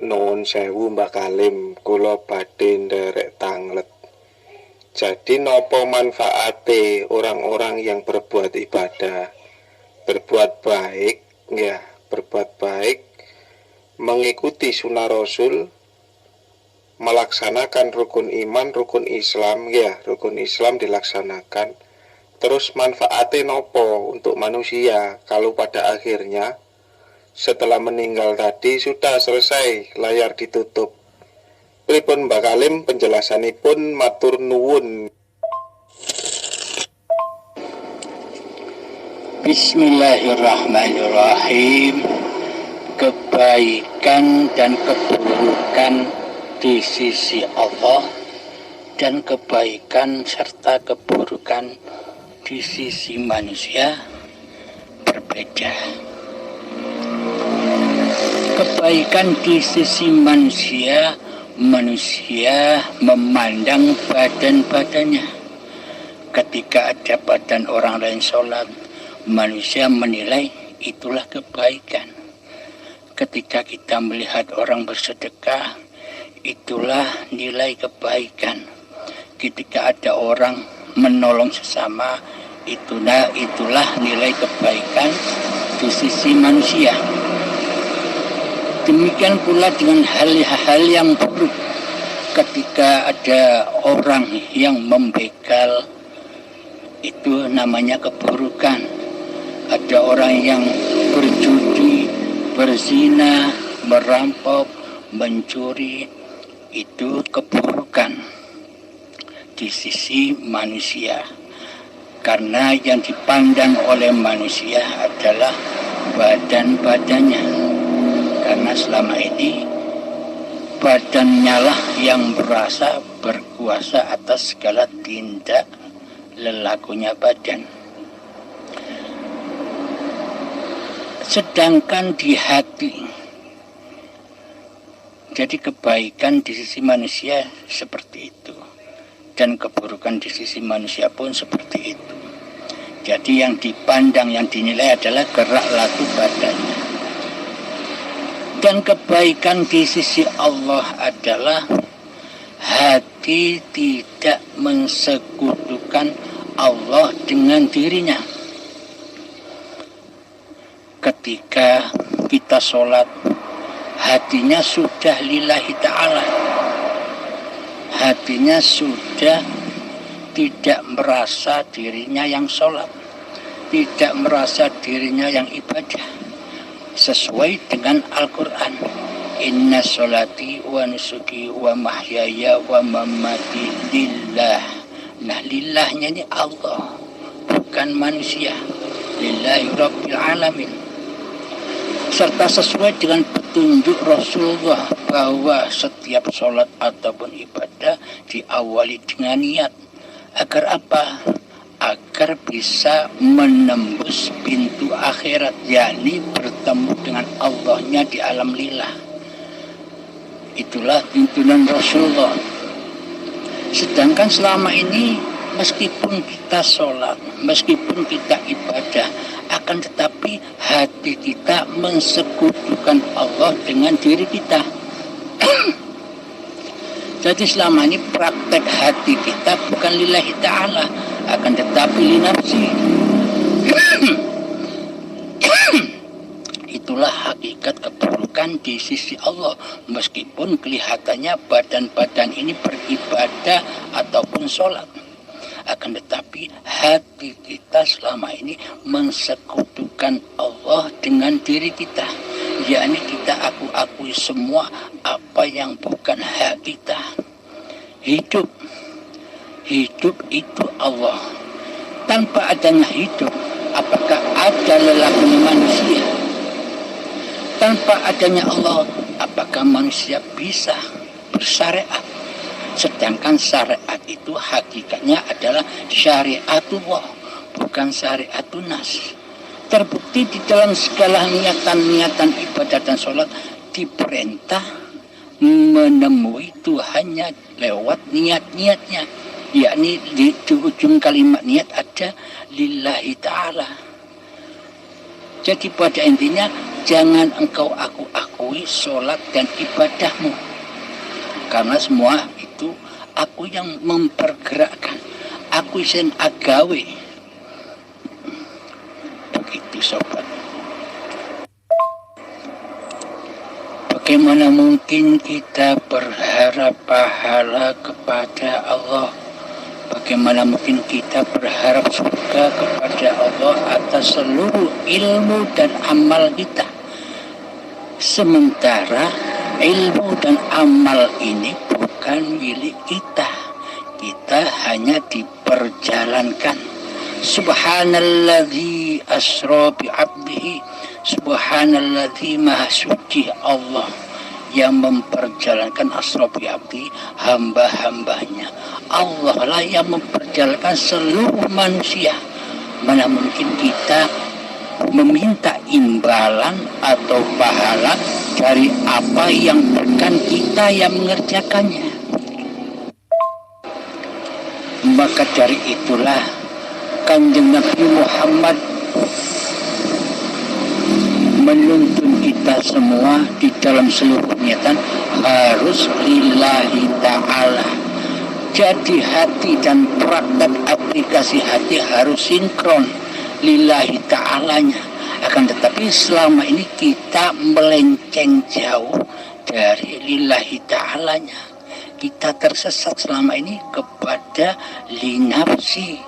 Nuwun sewu Mbah Kalim, kula badhe nderek tanglet. Jadi nopo manfaate orang-orang yang berbuat ibadah, berbuat baik, ya, berbuat baik, mengikuti sunnah Rasul, melaksanakan rukun iman, rukun Islam, ya, rukun Islam dilaksanakan. Terus manfaatnya nopo untuk manusia kalau pada akhirnya setelah meninggal tadi sudah selesai, layar ditutup. Pripun Mbak Kalim penjelasanipun, matur nuwun. Bismillahirrahmanirrahim. Kebaikan dan keburukan di sisi Allah dan kebaikan serta keburukan di sisi manusia berbeda. Kebaikan di sisi manusia, manusia memandang badan-badannya. Ketika ada badan orang lain sholat, manusia menilai itulah kebaikan. Ketika kita melihat orang bersedekah, itulah nilai kebaikan. Ketika ada orang menolong sesama, itulah nilai kebaikan di sisi manusia. Demikian pula dengan hal-hal yang buruk. Ketika ada orang yang membegal, itu namanya keburukan. Ada orang yang berjudi, berzina, merampok, mencuri, itu keburukan di sisi manusia. Karena yang dipandang oleh manusia adalah badan-badannya. Karena selama ini badannya lah yang berasa berkuasa atas segala tindak lelakunya badan. Sedangkan di hati, jadi kebaikan di sisi manusia seperti itu, dan keburukan di sisi manusia pun seperti itu. Jadi yang dipandang, yang dinilai adalah gerak laku badannya. Dan kebaikan di sisi Allah adalah hati tidak mensekutukan Allah dengan dirinya. Ketika kita sholat, hatinya sudah lillahi ta'ala. Hatinya sudah tidak merasa dirinya yang sholat, tidak merasa dirinya yang ibadah. Sesuai dengan Al-Quran, inna sholati wa nusuki wa mahyaya wa mamati lillah. Nah, lillahnya ini Allah, bukan manusia. Lillahi rabbil alamin. Serta sesuai dengan petunjuk Rasulullah bahwa setiap sholat ataupun ibadah diawali dengan niat. Agar apa? Agar bisa menembus pintu akhirat, yakni bertemu dengan Allahnya di alam lillah. Itulah tuntunan Rasulullah. Sedangkan selama ini meskipun kita sholat, meskipun kita ibadah, akan tetapi hati kita mensekutukan Allah dengan diri kita. Jadi selama ini praktek hati kita bukan lillahi ta'ala, akan tetapi linafsi. Itulah hakikat keburukan di sisi Allah. Meskipun kelihatannya badan-badan ini beribadah ataupun sholat, akan tetapi hati kita selama ini mensekutukan Allah dengan diri kita, yakni kita akui semua apa yang bukan hak kita. Hidup itu Allah. Tanpa adanya hidup, apakah ada lelakunya manusia? Tanpa adanya Allah, apakah manusia bisa bersyariat? Sedangkan syariat itu hakikatnya adalah syariatullah, bukan syariatun nas. Terbukti di dalam segala niatan-niatan ibadah dan sholat diperintah menemui Tuhannya lewat niat-niatnya, yakni di ujung kalimat niat ada lillahi ta'ala. Jadi pada intinya jangan engkau aku-akui sholat dan ibadahmu, karena semua itu aku yang mempergerakkan, aku yang agawe. Begitu sobat. Bagaimana mungkin kita berharap pahala kepada Allah? Bagaimana mungkin kita berharap surga kepada Allah atas seluruh ilmu dan amal kita? Sementara ilmu dan amal ini bukan milik kita. Kita hanya diperjalankan. Subhanalladzi asra bi'abdihi. Subhanalladzi maha suci Allah yang memperjalankan asra bi'abdi, hamba-hambanya. Allah lah yang memperjalankan seluruh manusia. Mana mungkin kita meminta imbalan atau pahala dari apa yang bukan kita yang mengerjakannya. Maka dari itulah Kanjeng Nabi Muhammad menuntun kita semua di dalam seluruh niatan harus lillahi ta'ala. Jadi hati dan praktek aplikasi hati harus sinkron lillahi ta'alanya. Akan tetapi selama ini kita melenceng jauh dari lillahi ta'alanya. Kita tersesat selama ini kepada linafsi.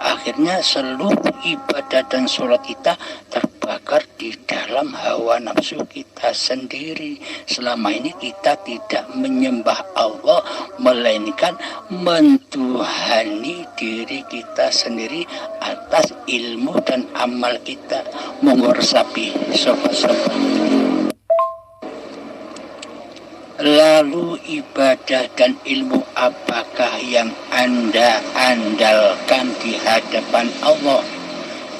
Akhirnya seluruh ibadah dan sholat kita terbakar di dalam hawa nafsu kita sendiri. Selama ini kita tidak menyembah Allah, melainkan mentuhani diri kita sendiri atas ilmu dan amal kita. Monggo resapi sobat-sobat. Lalu ibadah dan ilmu apakah yang Anda andalkan di hadapan Allah,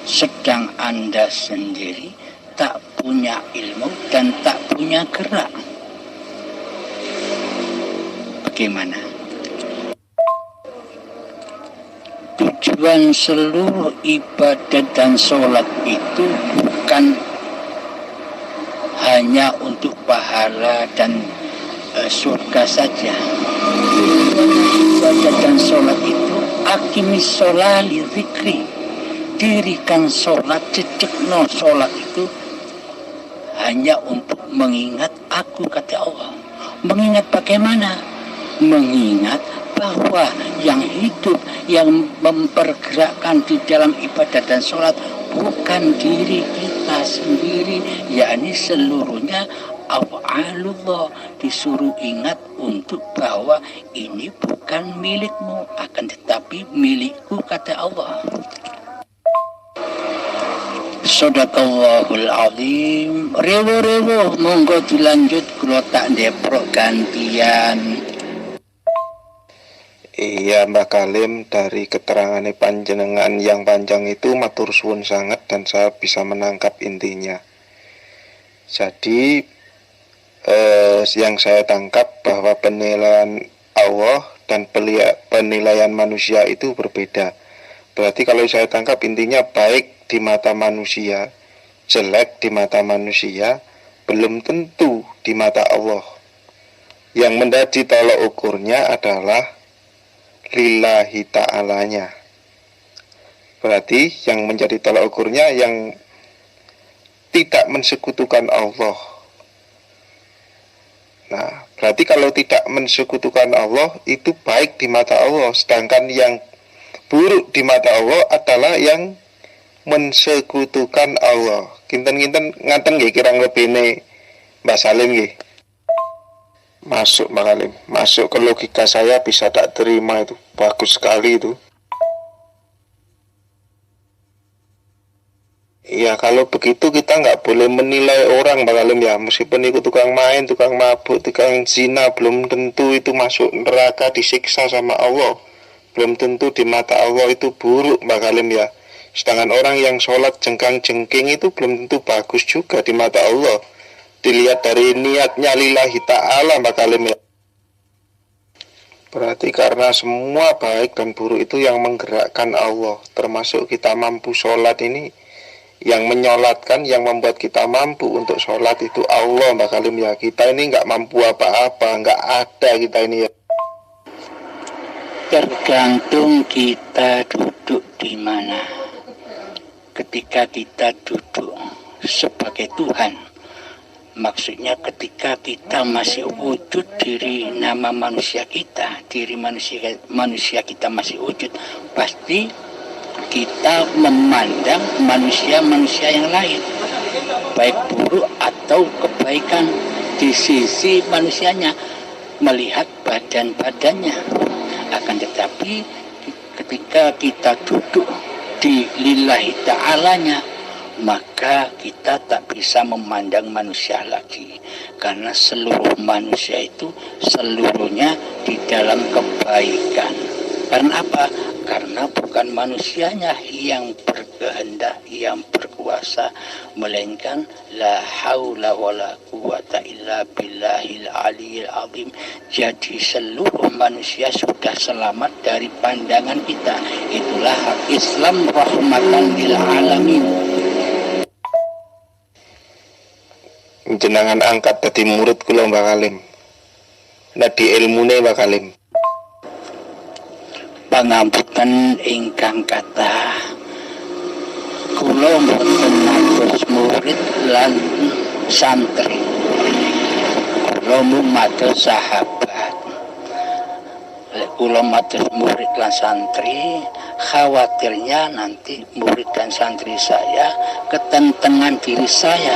sedang Anda sendiri tak punya ilmu dan tak punya gerak? Bagaimana? Tujuan seluruh ibadah dan sholat itu bukan hanya untuk pahala dan surga saja. Ibadah dan sholat itu akimis sholali zikri, dirikan sholat, cecekno sholat itu hanya untuk mengingat aku, kata Allah. Mengingat bagaimana? Mengingat bahwa yang hidup, yang mempergerakkan di dalam ibadah dan sholat bukan diri kita sendiri, yakni seluruhnya af'alullah. Disuruh ingat untuk bahwa ini bukan milikmu, akan tetapi milikku, kata Allah. Shadaqallahul azim. Rewo-rewo monggo dilanjut, kula tak deprok gantian. Iya Mbak Kalim, dari keterangannya panjenengan yang panjang itu matur suwun sangat dan saya bisa menangkap intinya. Jadi yang saya tangkap bahwa penilaian Allah dan penilaian manusia itu berbeda. Berarti kalau saya tangkap intinya baik di mata manusia, jelek di mata manusia, belum tentu di mata Allah. Yang menjadi tolak ukurnya adalah lillahi ta'alanya. Berarti yang menjadi tolak ukurnya yang tidak mensekutukan Allah. Nah, berarti kalau tidak mensekutukan Allah itu baik di mata Allah, sedangkan yang buruk di mata Allah adalah yang mensekutukan Allah. Kinten-kinten ngaten nggih kirang lebihne Mbak Salim nggih. Masuk Mbak Salim, masuk ke logika saya, bisa tak terima itu. Bagus sekali itu. Ya kalau begitu kita nggak boleh menilai orang Mbak Alim ya. Meskipun itu tukang main, tukang mabuk, tukang zina, belum tentu itu masuk neraka disiksa sama Allah. Belum tentu di mata Allah itu buruk Mbak Alim ya. Sedangkan orang yang sholat jengkang-jengking itu belum tentu bagus juga di mata Allah. Dilihat dari niatnya lillahi ta'ala Mbak Alim ya. Berarti karena semua baik dan buruk itu yang menggerakkan Allah. Termasuk kita mampu sholat ini, Yang menyolatkan, yang membuat kita mampu untuk sholat itu Allah Mbak Kalim ya. Kita ini nggak mampu apa-apa, nggak ada kita ini ya. Tergantung kita duduk di mana. Ketika kita duduk sebagai Tuhan, maksudnya ketika kita masih wujud diri nama manusia kita, diri manusia kita masih wujud, pasti kita memandang manusia-manusia yang lain, baik buruk atau kebaikan di sisi manusianya, melihat badan-badannya. Akan tetapi ketika kita duduk di lillahi ta'alanya, maka kita tak bisa memandang manusia lagi, karena seluruh manusia itu seluruhnya di dalam kebaikan. Karena apa? Karena bukan manusianya yang berkehendak, yang berkuasa, melainkan la haula wala quwata illa billahil aliyil azim. Jadi seluruh manusia sudah selamat dari pandangan kita. Itulah Islam rahmatan lil alamin. Jenengan angkat dadi murid kula Mbak Kalim. Nadi ilmune Mbak Kalim. Pangamputan ingkang kathah, kula mboten mados murid lan santri, kula mados sahabat. Lek kula mados murid lan santri, khawatirnya nanti murid dan santri saya ketentengan diri saya,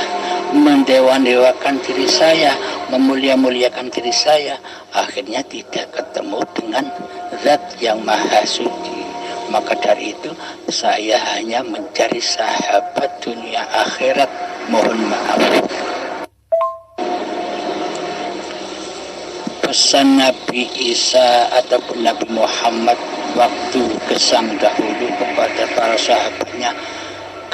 mendewa-dewakan diri saya, memulia-muliakan diri saya, akhirnya tidak ketemu dengan Zat yang Maha Suci. Maka dari itu saya hanya mencari sahabat dunia akhirat. Mohon maaf. Pesan Nabi Isa ataupun Nabi Muhammad waktu kesang dahulu kepada para sahabatnya,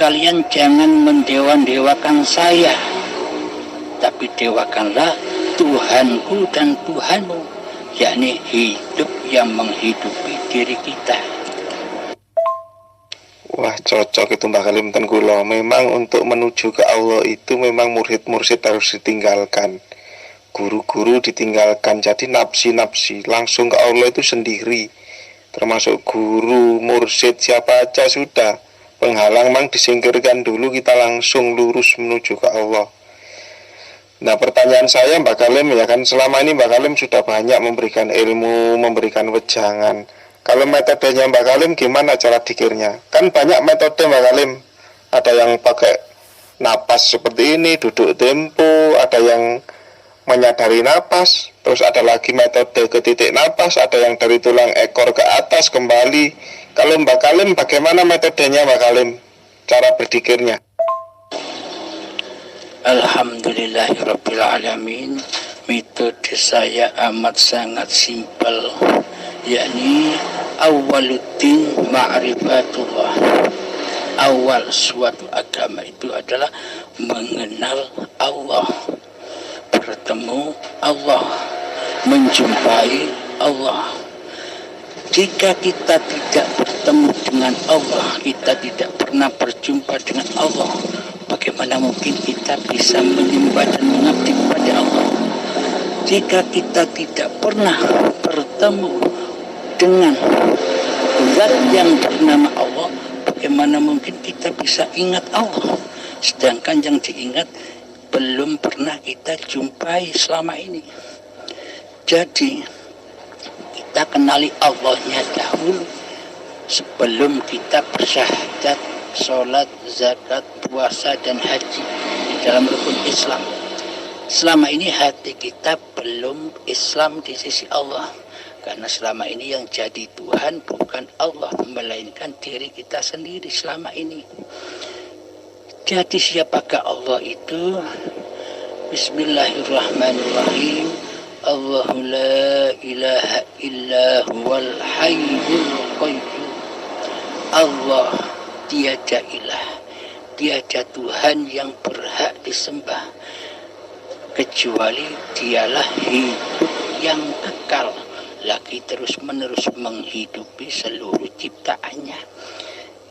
kalian jangan mendewa-dewakan saya, tapi dewakanlah Tuhanku dan Tuhanmu, yakni hidup yang menghidupi diri kita. Wah, cocok itu Mbak Kalim ten kula. Memang untuk menuju ke Allah itu memang murid-mursyid harus ditinggalkan, guru-guru ditinggalkan. Jadi nafsi-nafsi langsung ke Allah itu sendiri, termasuk guru, mursyid, siapa aja sudah. Penghalang mang disingkirkan dulu, kita langsung lurus menuju ke Allah. Nah, pertanyaan saya Mbak Kalim ya kan, selama ini Mbak Kalim sudah banyak memberikan ilmu, memberikan wejangan. Kalau metodenya Mbak Kalim gimana cara dikirnya? Kan banyak metode Mbak Kalim. Ada yang pakai napas seperti ini, duduk tempo, ada yang menyadari napas, terus ada lagi metode ke titik napas, ada yang dari tulang ekor ke atas kembali. Kalau Mbak Kalim bagaimana metodenya Mbak Kalim? Cara berdikirnya? Alhamdulillahirrabbilalamin. Metode saya amat sangat simpel, yakni awaluddin ma'rifatullah. Awal suatu agama itu adalah mengenal Allah, bertemu Allah, menjumpai Allah. Jika kita tidak bertemu dengan Allah, kita tidak pernah berjumpa dengan Allah, bagaimana mungkin kita bisa menyembah dan mengabdi kepada Allah? Jika kita tidak pernah bertemu dengan Zat yang bernama Allah, bagaimana mungkin kita bisa ingat Allah? Sedangkan yang diingat belum pernah kita jumpai selama ini. Jadi kita kenali Allahnya dahulu sebelum kita bersyahadat, sholat, zakat, puasa, dan haji di dalam rukun Islam. Selama ini hati kita belum Islam di sisi Allah, karena selama ini yang jadi Tuhan bukan Allah, melainkan diri kita sendiri selama ini. Jadi siapakah Allah itu? Bismillahirrahmanirrahim. Allahu la ilaha illa huwal hayyul qayyum. Allah tiada ilah, tiada Tuhan yang berhak disembah kecuali dialah hidup yang kekal, lagi terus menerus menghidupi seluruh ciptaannya.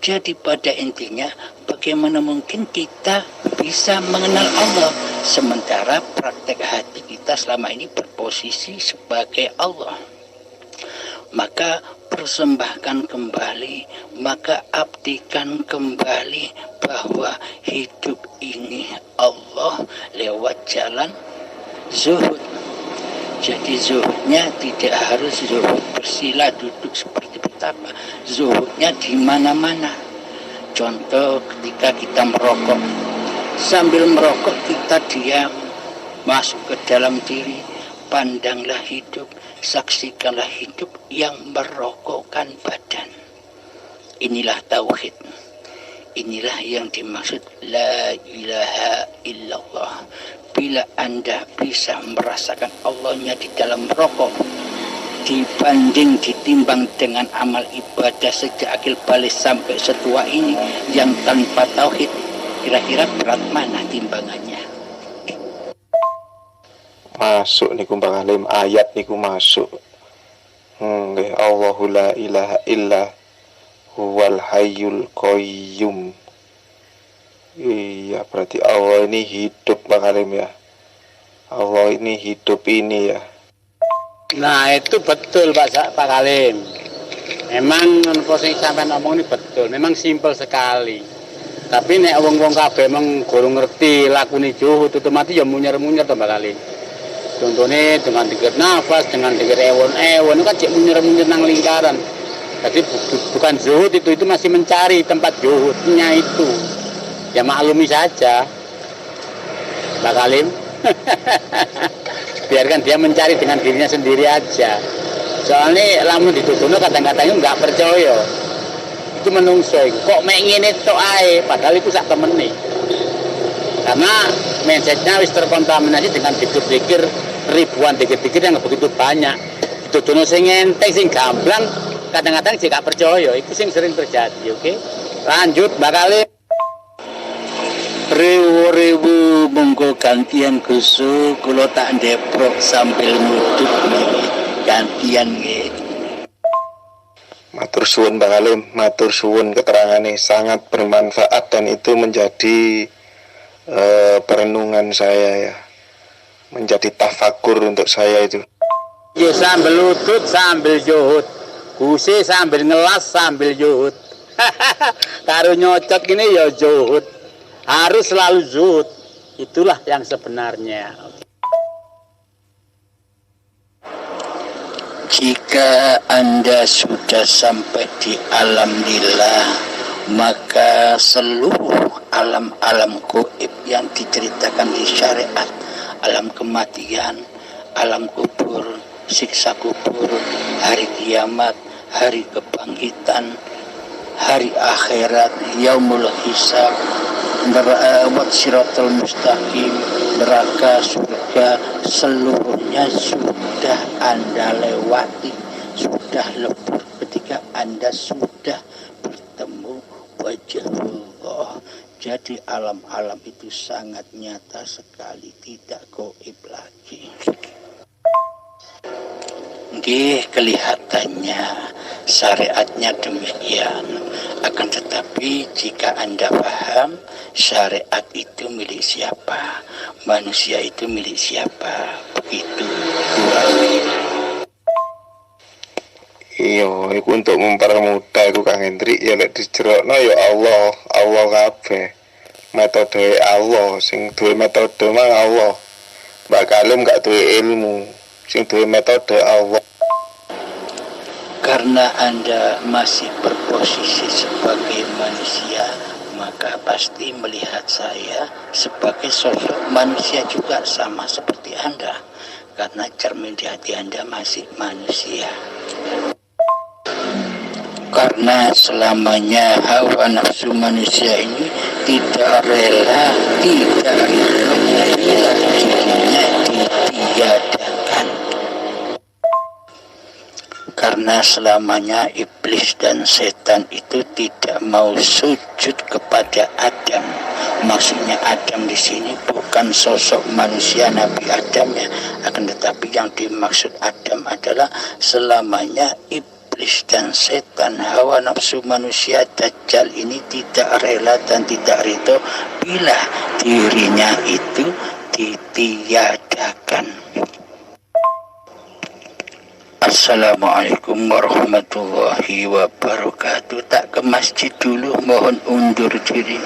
Jadi pada intinya bagaimana mungkin kita bisa mengenal Allah sementara praktek hati kita selama ini berposisi sebagai Allah? Maka persembahkan kembali, maka abdikan kembali bahwa hidup ini Allah lewat jalan zuhud. Jadi zuhudnya tidak harus zuhud bersila duduk seperti betapa. Zuhudnya di mana-mana. Contoh ketika kita merokok, sambil merokok kita diam, masuk ke dalam diri, pandanglah hidup, saksikanlah hidup yang merokokkan badan. Inilah tauhid. Inilah yang dimaksud la ilaha illallah. Bila Anda bisa merasakan Allahnya di dalam rokok, ditimbang dengan amal ibadah sejak akil balik sampai setua ini yang tanpa tauhid, kira-kira berat mana timbangannya? Masuk niku Bang Halim, ayat niku masuk. Allahu la ilaha illa huwal hayyul qayyum. Iya, berarti Allah ini hidup Bang Halim ya. Allah ini hidup ini ya. Nah itu betul Pak Halim. Memang posisi sampai ngomong ini betul. Memang simpel sekali. Tapi nek wong-wong kabeh memang kurang ngerti lakune zuhud otomatis ya munyer-munyer to Pak Halim. Contohnya dengan dikir nafas, dengan dikir ewon itu kan cek munyer-munyer nang lingkaran. Jadi bukan zuhud itu masih mencari tempat zuhudnya itu. Ya maklumi saja Pak Halim. Biarkan dia mencari dengan dirinya sendiri aja. Soalnya lamun dituduhno kadang-kadang nggak percaya. Itu menungso kok mek ngene tok ae padahal itu sak temene. Karena mindsetnya wis terkontaminasi dengan pikir-pikir ribuan pikir-pikir yang begitu banyak. Dituduhno sing enteng sing gamblang kadang-kadang jek gak percaya. Itu sing sering terjadi, oke? Lanjut Mbak Halim. Rewu-rewu monggo gantian gusu kula tak ndeprok sambil nguduk gantian nggih. Matur suwun Bang Halim, matur suwun keterangannya sangat bermanfaat dan itu menjadi perenungan saya ya. Menjadi tafakur untuk saya itu. Ya sambil lutut sambil zuhud. Guse sambil ngelas sambil zuhud. Karo nyocot gini ya zuhud. Harus selalu zuhud. Itulah yang sebenarnya. Jika Anda sudah sampai di alam lillah, maka seluruh alam-alam gaib yang diceritakan di syariat, alam kematian, alam kubur, siksa kubur, hari kiamat, hari kebangkitan, hari akhirat, yaumul hisab, siratal mustaqim, neraka, surga, seluruhnya sudah Anda lewati, sudah lebur ketika Anda sudah bertemu wajah Allah. Jadi alam-alam itu sangat nyata sekali, tidak gaib lagi. Nggih, kelihatannya syariatnya demikian. Akan tetapi jika Anda paham syariat itu milik siapa, manusia itu milik siapa, begitu Iya, itu untuk mempermudah itu Kang Hendrik ya lek dijerokno ya Allah kabeh. Metode Allah, sing duwe metode mah Allah. Mbak Halim gak duwe ilmu, sing duwe metode Allah. Karena Anda masih berposisi sebagai manusia, maka pasti melihat saya sebagai sosok manusia juga sama seperti Anda. Karena cermin di hati Anda masih manusia. Karena selamanya hawa nafsu manusia ini tidak rela dirinya ditiadakan. Karena selamanya iblis dan setan itu tidak mau sujud kepada Adam. Maksudnya Adam di sini bukan sosok manusia Nabi Adam ya, akan tetapi yang dimaksud Adam adalah selamanya iblis iblis dan setan, hawa nafsu manusia, Dajjal ini tidak rela dan tidak ridho bila dirinya itu ditiadakan. Assalamualaikum warahmatullahi wabarakatuh. Tak ke masjid dulu, mohon undur diri.